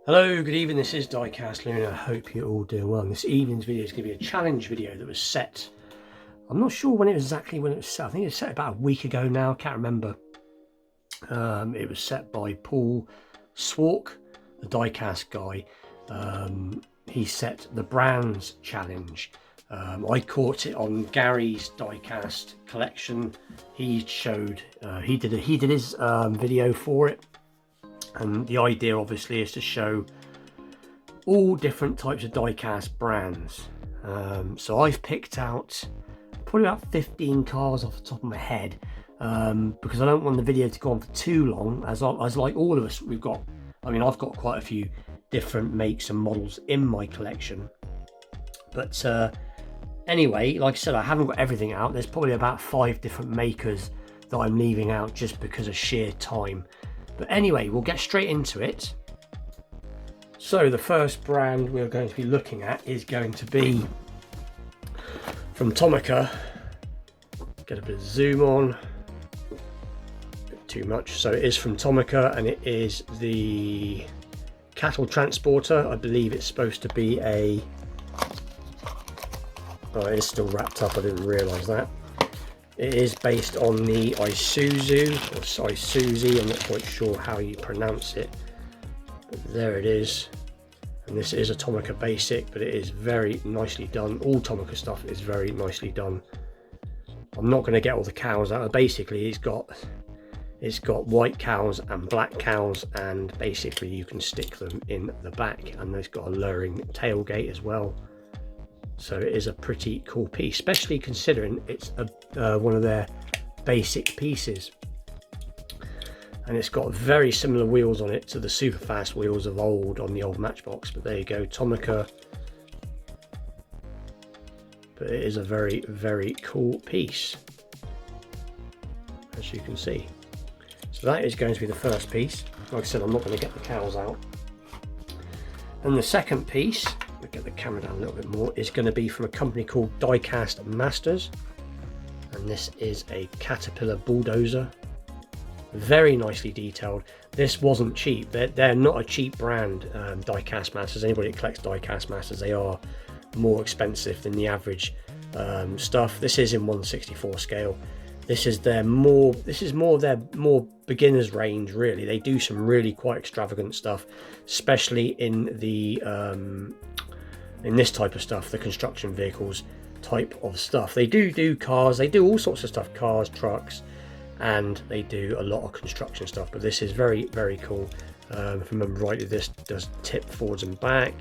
Hello, good evening, this is Diecast Luna. I hope you're all doing well. This evening's video is going to be a challenge video that was set. I'm not sure when it was exactly when it was set. I think it was set about a week ago now, I can't remember. It was set by Paul Swark, the Diecast guy. He set the Brands challenge. I caught it on Gary's Diecast collection. He showed, he did his video for it. And the idea obviously is to show all different types of diecast brands. So I've picked out probably about 15 cars off the top of my head, because I don't want the video to go on for too long, as like all of us, I've got quite a few different makes and models in my collection. But anyway, like I said, I haven't got everything out. There's probably about 5 different makers that I'm leaving out just because of sheer time. But anyway, we'll get straight into it. So the first brand we're going to be looking at is going to be from Tomica. Get a bit of zoom on. Bit too much. So it is from Tomica, and it is the cattle transporter. I believe it's supposed to be a... Oh, it is still wrapped up. I didn't realise that. It is based on the Isuzu, or Isuzu, I'm not quite sure how you pronounce it, but there it is. And this is a Tomica basic, but it is very nicely done. All Tomica stuff is very nicely done. I'm not going to get all the cows out. Basically, it's got white cows and black cows, and basically you can stick them in the back, and it's got a lowering tailgate as well. So it is a pretty cool piece, especially considering it's one of their basic pieces. And it's got very similar wheels on it to the super fast wheels of old on the old Matchbox. But there you go, Tomica. But it is a very, very cool piece, as you can see. So that is going to be the first piece. Like I said, I'm not going to get the cows out. And the second piece, we'll get the camera down a little bit more, is going to be from a company called Diecast Masters, and this is a Caterpillar bulldozer. Very nicely detailed. This wasn't cheap. They're not a cheap brand, Diecast Masters. Anybody that collects Diecast Masters, they are more expensive than the average stuff. This is in 1/64 scale. This is more their beginners range, really. They do some really quite extravagant stuff, especially in the in this type of stuff, the construction vehicles type of stuff. They do cars, they do all sorts of stuff, cars, trucks, and they do a lot of construction stuff. But this is very, very cool. If I remember rightly, this does tip forwards and back.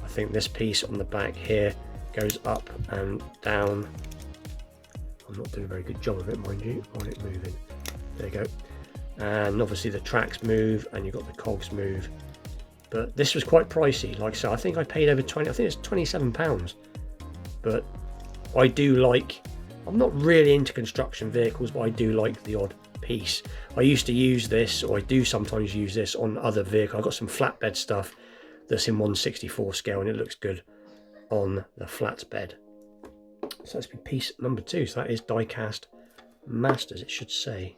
I think this piece on the back here goes up and down. I'm not doing a very good job of it, mind you, on it moving. There you go. And obviously the tracks move, and you've got the cogs move. But this was quite pricey. Like I said, I think I paid over 20, I think it's £27. But I do like, I'm not really into construction vehicles, but I do like the odd piece. I used to use this, or I do sometimes use this on other vehicles. I've got some flatbed stuff that's in 1/64 scale, and it looks good on the flatbed. So that's piece number 2. So that is Diecast Masters, it should say.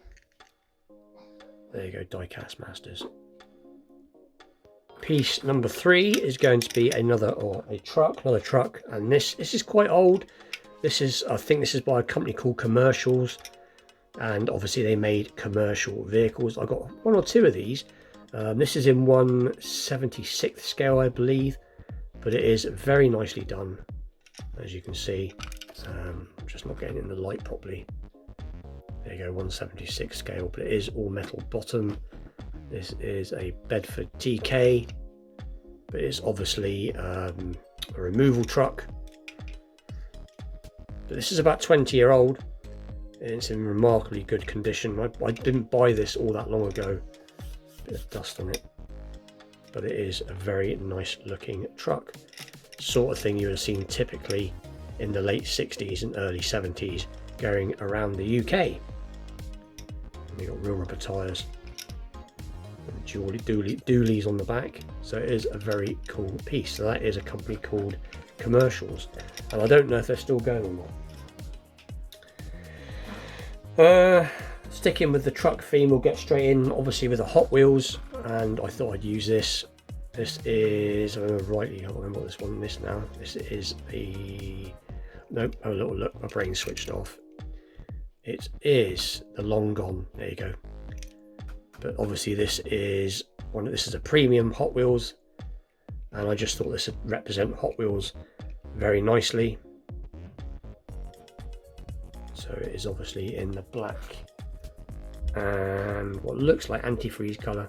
There you go, Diecast Masters. Piece number 3 is going to be another truck, and this is quite old. This is, I think this is by a company called Commercials, and obviously they made commercial vehicles. I got 1 or 2 of these. This is in 1/76 scale, I believe, but it is very nicely done, as you can see. I'm just not getting in the light properly. There you go, 1/76 scale, but it is all metal bottom. This is a Bedford TK, but it's obviously a removal truck. But this is about 20-year-old, and it's in remarkably good condition. I didn't buy this all that long ago. Bit of dust on it, but it is a very nice looking truck. Sort of thing you would have seen typically in the late 60s and early 70s going around the UK. And you've got real rubber tyres, dualies on the back, so it is a very cool piece. So that is a company called Commercials, and I don't know if they're still going or not. Sticking with the truck theme, we'll get straight in obviously with the Hot Wheels, and I thought I'd use this This is, I remember rightly, I don't remember what this one is now. This is a, nope, have a little look, my brain switched off. It is the long gone, there you go. But obviously this is this is a premium Hot Wheels, and I just thought this would represent Hot Wheels very nicely. So it is obviously in the black and what looks like antifreeze colour.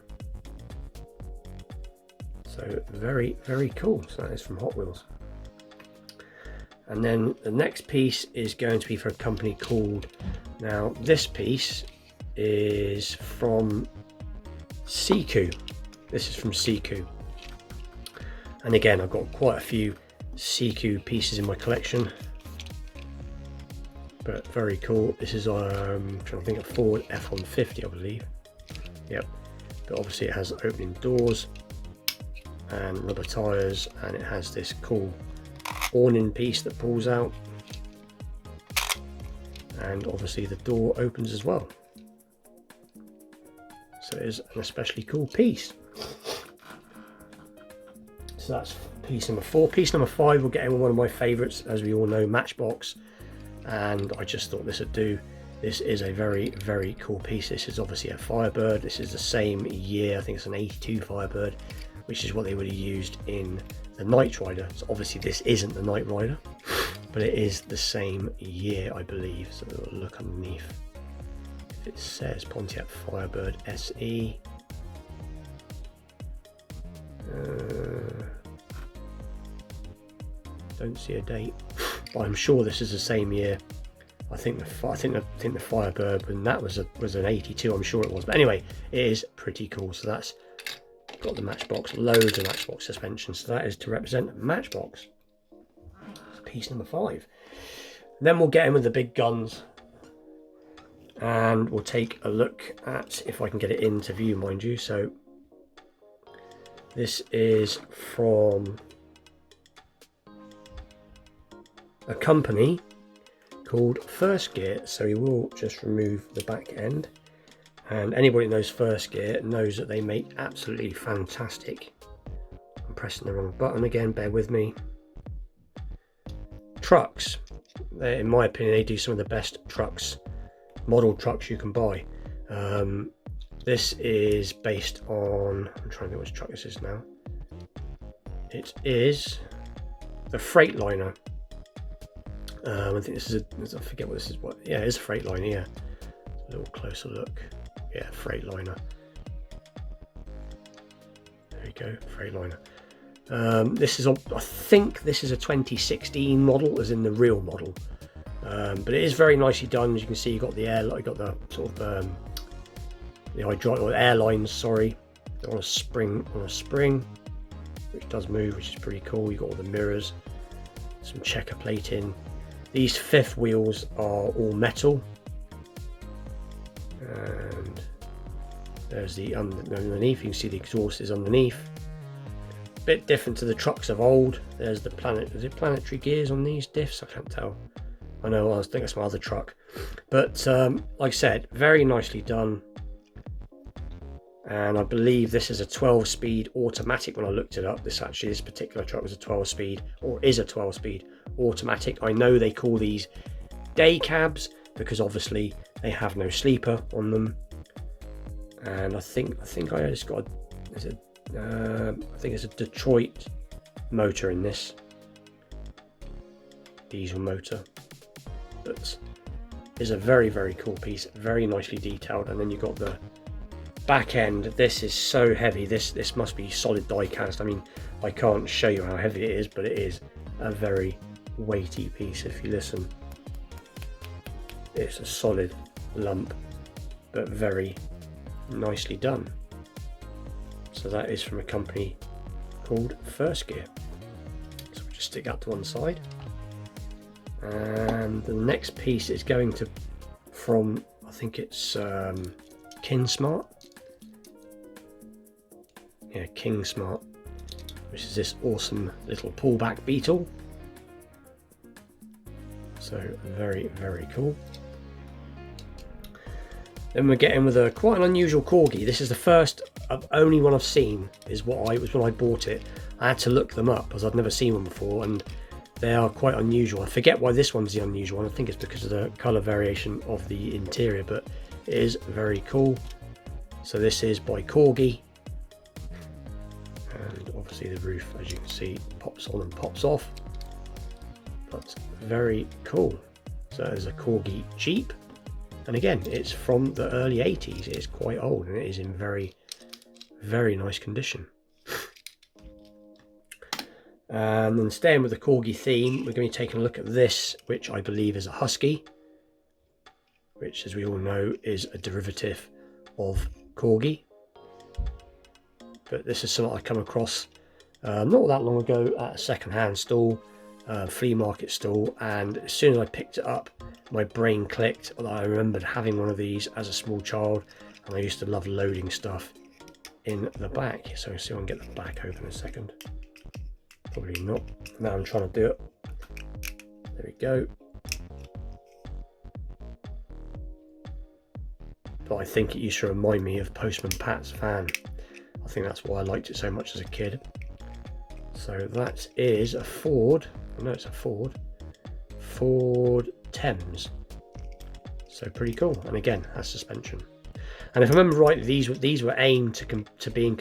So very, very cool. So that is from Hot Wheels. And then the next piece is going to be for a company called, now this piece is from Siku. This is from Siku. And again, I've got quite a few Siku pieces in my collection. But very cool. This is trying to think of Ford F-150, I believe. Yep. But obviously it has opening doors and rubber tires, and it has this cool awning piece that pulls out, and obviously the door opens as well. So it is an especially cool piece. So that's piece number 4. Piece number 5 we'll get in with one of my favorites, as we all know, Matchbox, and I just thought this would do. This is a very, very cool piece. This is obviously a Firebird. This is the same year, I think it's an 82 Firebird, which is what they would have used in the Knight Rider. So obviously this isn't the Knight Rider, but it is the same year, I believe. So we'll look underneath. If it says Pontiac Firebird SE. Don't see a date, but I'm sure this is the same year. I think the Firebird, when that was an 82, I'm sure it was. But anyway, it is pretty cool. So that's got the Matchbox, loads of Matchbox suspension, so that is to represent Matchbox. Piece number 5. Then we'll get in with the big guns, and we'll take a look at, if I can get it into view, mind you. So this is from a company called First Gear. So we will just remove the back end. And anybody that knows First Gear knows that they make absolutely fantastic, I'm pressing the wrong button again, bear with me, trucks. In my opinion, they do some of the best trucks, model trucks you can buy. This is based on, I'm trying to think which truck this is now. It is the Freightliner. I think this is I forget what this is. What? Yeah, it is a Freightliner. Yeah, a little closer look. Yeah, Freightliner. There you go, Freightliner. This is, I think this is a 2016 model, as in the real model. But it is very nicely done. As you can see, you got the air, you got the sort of the hydraulic or airlines. Sorry, they're on a spring, which does move, which is pretty cool. You got all the mirrors, some checker plating. These fifth wheels are all metal. And there's the underneath, you can see the exhaust is underneath. Bit different to the trucks of old. There's the planetary gears on these diffs? I can't tell. I know, I think it's my other truck. But like I said, very nicely done. And I believe this is a 12-speed automatic. When I looked it up, this particular truck was a 12-speed, or is a 12-speed automatic. I know they call these day cabs because obviously they have no sleeper on them. And I think I just got I think it's a Detroit motor in this, diesel motor. But is a very, very cool piece, very nicely detailed. And then you've got the back end. This is so heavy. This must be solid die cast. I mean, I can't show you how heavy it is, but it is a very weighty piece. If you listen, it's a solid lump, but very nicely done. So that is from a company called First Gear. So we'll just stick that to one side. And the next piece is going to from, I think it's Kinsmart. Yeah, Kinsmart, which is this awesome little pullback Beetle. So very, very cool. Then we're getting with quite an unusual Corgi. This is the first only one I've seen is what I was when I bought it. I had to look them up because I'd never seen one before, and they are quite unusual. I forget why this one's the unusual one. I think it's because of the colour variation of the interior, but it is very cool. So this is by Corgi, and obviously the roof, as you can see, pops on and pops off, but very cool. So there's a Corgi Jeep, and again, it's from the early 80s. It's quite old, and it is in very, very nice condition. And then staying with the Corgi theme, we're going to be taking a look at this, which I believe is a Husky, which, as we all know, is a derivative of Corgi. But this is something I come across not that long ago at a second-hand stall, flea market stall, and as soon as I picked it up, my brain clicked that I remembered having one of these as a small child, and I used to love loading stuff in the back. So see if I can get the back open in a second. Probably not. Now I'm trying to do it. There we go. But I think it used to remind me of Postman Pat's van. I think that's why I liked it so much as a kid. So that is a Ford. No, it's a Ford Thames. So pretty cool. And again, has suspension. And if I remember right, these were aimed to be in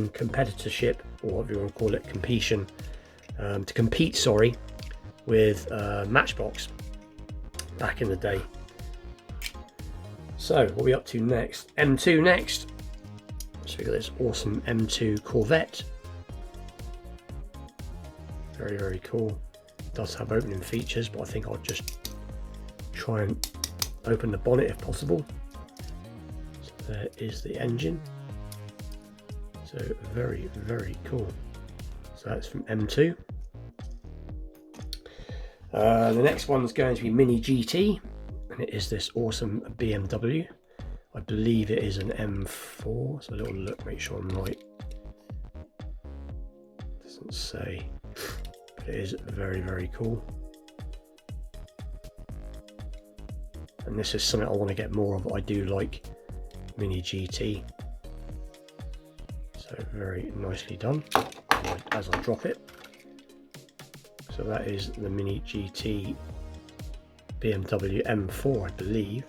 competitorship, or whatever you want to call it, competition, to compete, sorry, with Matchbox back in the day. So what are we up to next? M2 next. So we got this awesome M2 Corvette. Very, very cool. It does have opening features, but I think I'll just try and open the bonnet if possible. So there is the engine. So very, very cool. So that's from M2. The next one's going to be Mini GT, and it is this awesome BMW. I believe it is an M4. So a little look, make sure I'm right. Doesn't say, but it is very, very cool. And this is something I want to get more of. I do like Mini GT. So very nicely done as I drop it. So that is the Mini GT BMW M4, I believe.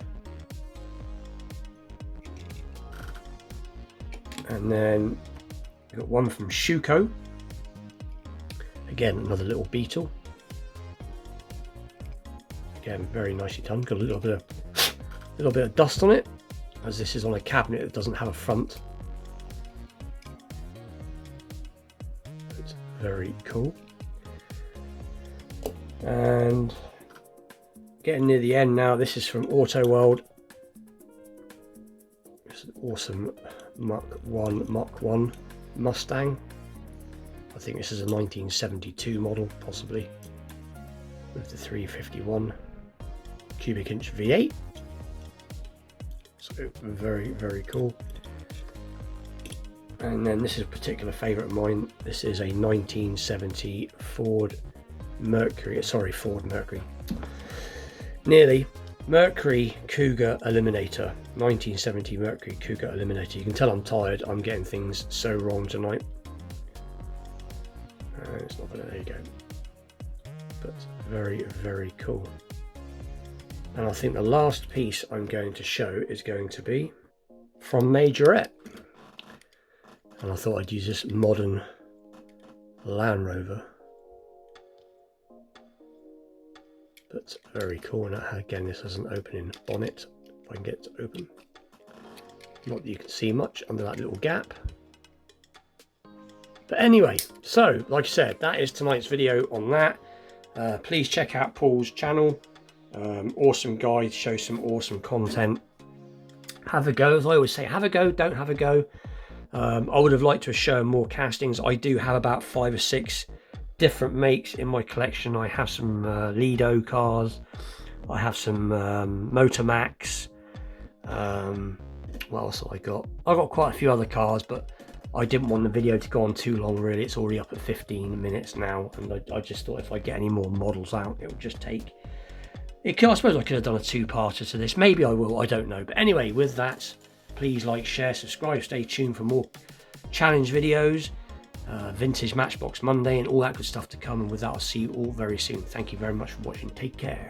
And then we've got one from Schuco. Again, another little Beetle. Again, very nicely done. Got a little bit of dust on it, as this is on a cabinet that doesn't have a front. It's very cool. And getting near the end now. This is from AutoWorld. It's an awesome Mach 1 Mustang. I think this is a 1972 model, possibly, with the 351 cubic inch V8. So very, very cool. And then this is a particular favourite of mine. This is a 1970 Ford Mercury. Nearly. Mercury Cougar Eliminator. 1970 Mercury Cougar Eliminator. You can tell I'm tired. I'm getting things so wrong tonight. It's not gonna, there you go. But very, very cool. And I think the last piece I'm going to show is going to be from Majorette. And I thought I'd use this modern Land Rover. But very cool. And again, this has an opening bonnet, if I can get it to open. Not that you can see much under that little gap. But anyway, so like I said, that is tonight's video on that. Please check out Paul's channel. Awesome guy, shows some awesome content. Have a go, as I always say, have a go, don't have a go. I would have liked to have shown more castings. I do have about 5 or 6 different makes in my collection. I have some Lido cars, I have some Motormax. What else have I got? I've got quite a few other cars, but I didn't want the video to go on too long, really. It's already up at 15 minutes now, and I just thought if I get any more models out, it would just take... I suppose I could have done a 2-parter to this. Maybe I will, I don't know. But anyway, with that, please like, share, subscribe, stay tuned for more challenge videos, vintage Matchbox Monday and all that good stuff to come. And with that, I'll see you all very soon. Thank you very much for watching. Take care.